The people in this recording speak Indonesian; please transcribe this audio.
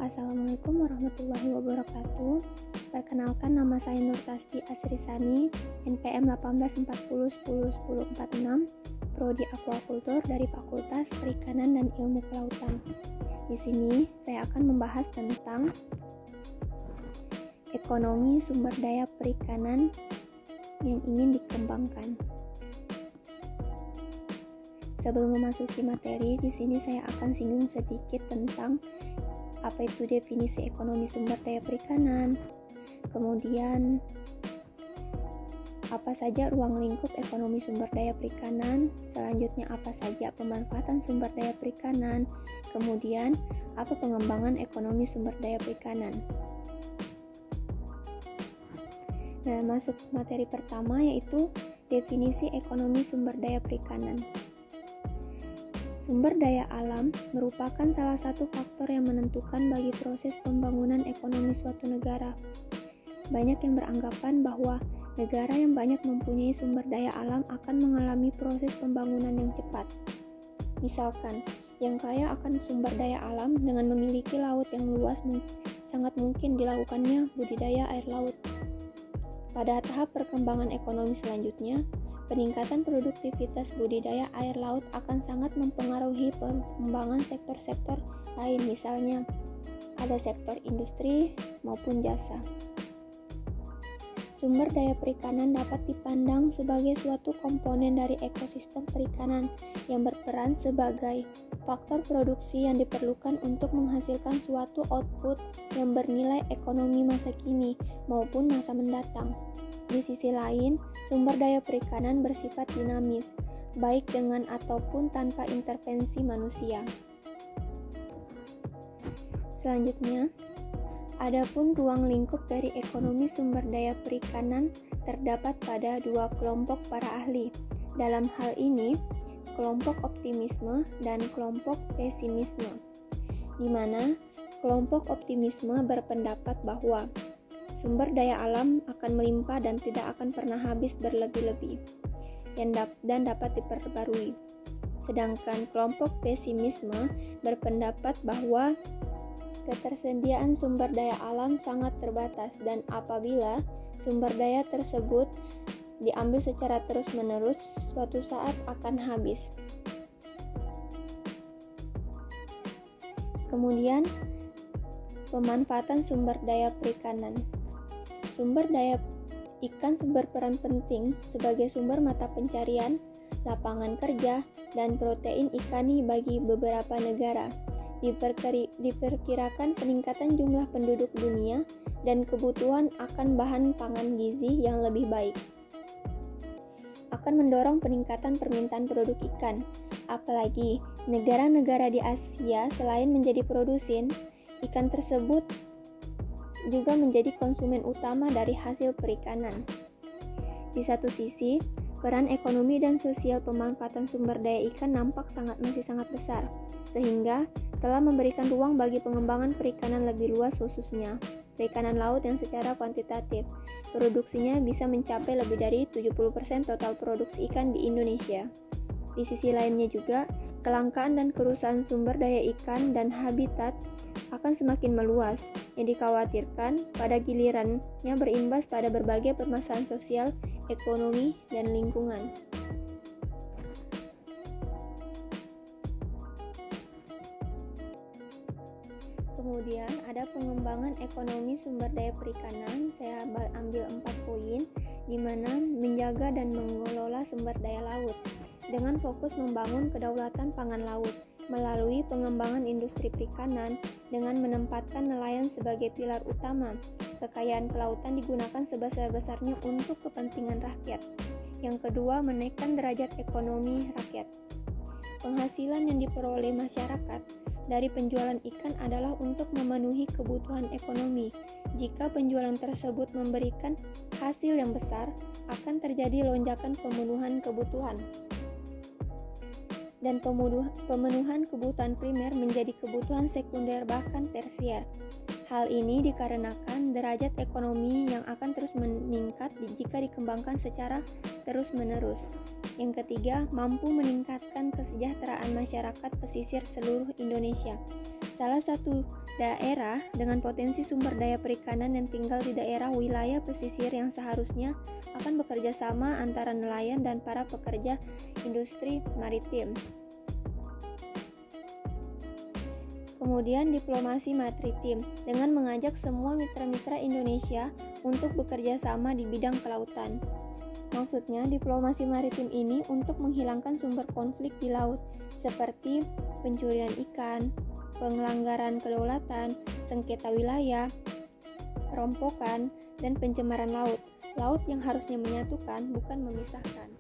Assalamualaikum warahmatullahi wabarakatuh. Perkenalkan, nama saya Nur Tasbi Asrisani, NPM 1840101046, Prodi Aquacultur dari Fakultas Perikanan dan Ilmu Kelautan. Di sini saya akan membahas tentang ekonomi sumber daya perikanan yang ingin dikembangkan. Sebelum memasuki materi, di sini saya akan singgung sedikit tentang apa itu definisi ekonomi sumber daya perikanan, kemudian apa saja ruang lingkup ekonomi sumber daya perikanan, selanjutnya apa saja pemanfaatan sumber daya perikanan, kemudian apa pengembangan ekonomi sumber daya perikanan. Nah, masuk materi pertama yaitu definisi ekonomi sumber daya perikanan. Sumber daya alam merupakan salah satu faktor yang menentukan bagi proses pembangunan ekonomi suatu negara. Banyak yang beranggapan bahwa negara yang banyak mempunyai sumber daya alam akan mengalami proses pembangunan yang cepat. Misalkan, yang kaya akan sumber daya alam dengan memiliki laut yang luas sangat mungkin dilakukannya budidaya air laut. Pada tahap perkembangan ekonomi selanjutnya, peningkatan produktivitas budidaya air laut akan sangat mempengaruhi pengembangan sektor-sektor lain, misalnya ada sektor industri maupun jasa. Sumber daya perikanan dapat dipandang sebagai suatu komponen dari ekosistem perikanan yang berperan sebagai faktor produksi yang diperlukan untuk menghasilkan suatu output yang bernilai ekonomi masa kini maupun masa mendatang. Di sisi lain, sumber daya perikanan bersifat dinamis, baik dengan ataupun tanpa intervensi manusia. Selanjutnya, adapun ruang lingkup dari ekonomi sumber daya perikanan terdapat pada dua kelompok para ahli. Dalam hal ini, kelompok optimisme dan kelompok pesimisme, di mana kelompok optimisme berpendapat bahwa sumber daya alam akan melimpah dan tidak akan pernah habis berlebih-lebih dan dapat diperbarui. Sedangkan kelompok pesimisme berpendapat bahwa ketersediaan sumber daya alam sangat terbatas dan apabila sumber daya tersebut diambil secara terus-menerus, suatu saat akan habis. Kemudian, pemanfaatan sumber daya perikanan. Sumber daya ikan berperan penting sebagai sumber mata pencarian, lapangan kerja, dan protein ikani bagi beberapa negara. Diperkirakan peningkatan jumlah penduduk dunia dan kebutuhan akan bahan pangan gizi yang lebih baik akan mendorong peningkatan permintaan produk ikan. Apalagi negara-negara di Asia selain menjadi produsen, ikan tersebut juga menjadi konsumen utama dari hasil perikanan. Di satu sisi, peran ekonomi dan sosial pemanfaatan sumber daya ikan masih sangat besar, sehingga telah memberikan ruang bagi pengembangan perikanan lebih luas, khususnya perikanan laut yang secara kuantitatif produksinya bisa mencapai lebih dari 70% total produksi ikan di Indonesia. Di sisi lainnya juga, kelangkaan dan kerusakan sumber daya ikan dan habitat akan semakin meluas, yang dikhawatirkan pada gilirannya berimbas pada berbagai permasalahan sosial, ekonomi, dan lingkungan. Kemudian ada pengembangan ekonomi sumber daya perikanan. Saya ambil 4 poin, di mana menjaga dan mengelola sumber daya laut dengan fokus membangun kedaulatan pangan laut melalui pengembangan industri perikanan dengan menempatkan nelayan sebagai pilar utama. Kekayaan kelautan digunakan sebesar-besarnya untuk kepentingan rakyat. Yang kedua, menaikkan derajat ekonomi rakyat. Penghasilan yang diperoleh masyarakat dari penjualan ikan adalah untuk memenuhi kebutuhan ekonomi. Jika penjualan tersebut memberikan hasil yang besar, akan terjadi lonjakan pemenuhan kebutuhan. Dan pemenuhan kebutuhan primer menjadi kebutuhan sekunder bahkan tersier. Hal ini dikarenakan derajat ekonomi yang akan terus meningkat jika dikembangkan secara terus-menerus. Yang ketiga, mampu meningkatkan kesejahteraan masyarakat pesisir seluruh Indonesia. Salah satu daerah dengan potensi sumber daya perikanan yang tinggal di daerah wilayah pesisir yang seharusnya akan bekerja sama antara nelayan dan para pekerja industri maritim. Kemudian diplomasi maritim dengan mengajak semua mitra-mitra Indonesia untuk bekerja sama di bidang kelautan. Maksudnya, diplomasi maritim ini untuk menghilangkan sumber konflik di laut, seperti pencurian ikan, pelanggaran kedaulatan, sengketa wilayah, perompokan, dan pencemaran laut. Laut yang harusnya menyatukan, bukan memisahkan.